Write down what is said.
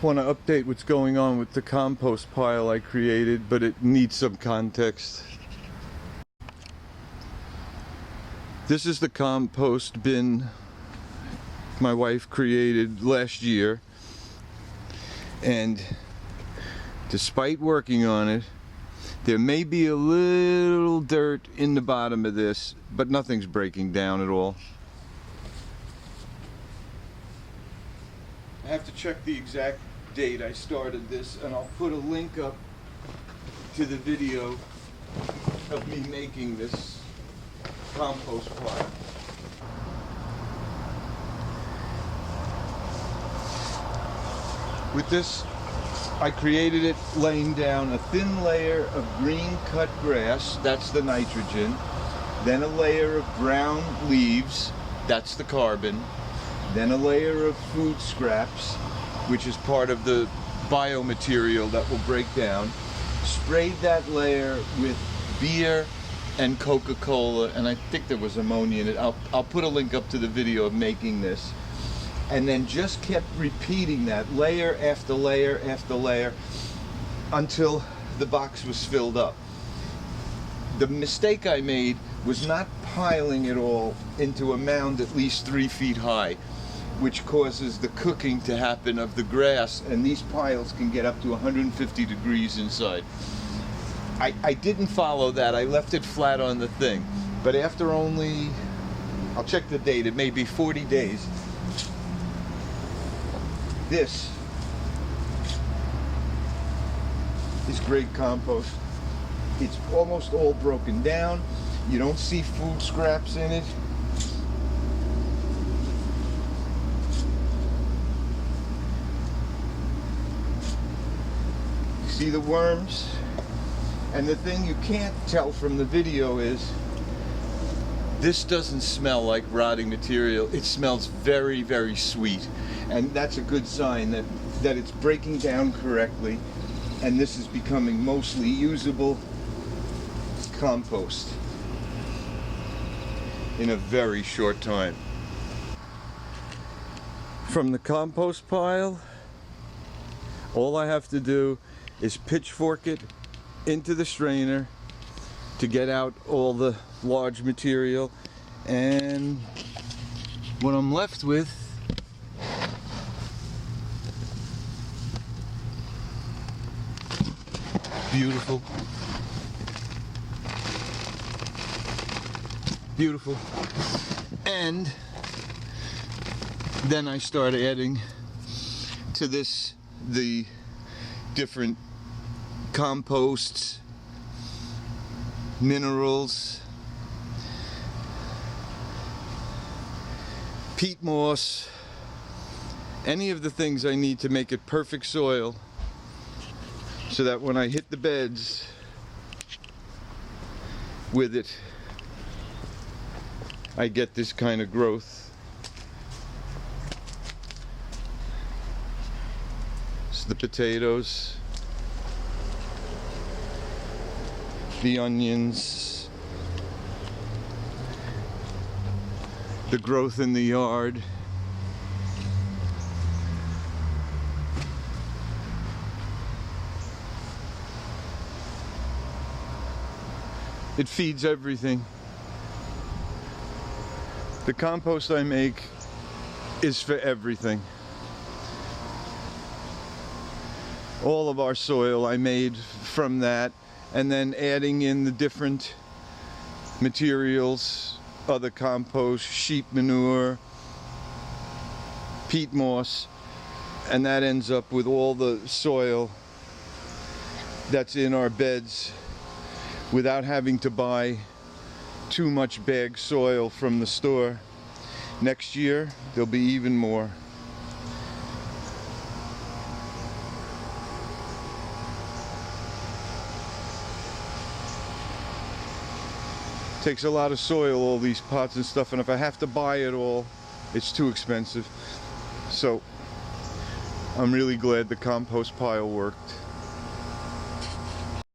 Want to update what's going on with the compost pile I created, but it needs some context. This is the compost bin my wife created last year, and despite working on it, there may be a little dirt in the bottom of this, but nothing's breaking down at all. I have to check the exact date I started this, and I'll put a link up to the video of me making this compost pile. With this, I created it laying down a thin layer of green cut grass, that's the nitrogen, then a layer of brown leaves, that's the carbon, then a layer of food scraps, which is part of the biomaterial that will break down. Sprayed that layer with beer and Coca-Cola, and I think there was ammonia in it. I'll put a link up to the video of making this. And then just kept repeating that layer after layer after layer until the box was filled up. The mistake I made was not piling it all into a mound at least 3 feet high, which causes the cooking to happen of the grass, and these piles can get up to 150 degrees inside. I didn't follow that. I left it flat on the thing. But after only, I'll check the date, it may be 40 days, this is great compost. It's almost all broken down. You don't see food scraps in it. You see the worms? And the thing you can't tell from the video is this doesn't smell like rotting material. It smells very, very sweet. And that's a good sign that it's breaking down correctly, and this is becoming mostly usable compost in a very short time. From the compost pile, all I have to do is pitchfork it into the strainer to get out all the large material, and what I'm left with beautiful, beautiful. And then I start adding to this the different composts, minerals, peat moss, any of the things I need to make it perfect soil, so that when I hit the beds with it, I get this kind of growth. It's the potatoes, the onions, the growth in the yard. It feeds everything. The compost I make is for everything. All of our soil I made from that, and then adding in the different materials, other compost, sheep manure, peat moss, and that ends up with all the soil that's in our beds, without having to buy too much bag soil from the store. Next year, there'll be even more. Takes a lot of soil, all these pots and stuff, and if I have to buy it all, it's too expensive. So, I'm really glad the compost pile worked.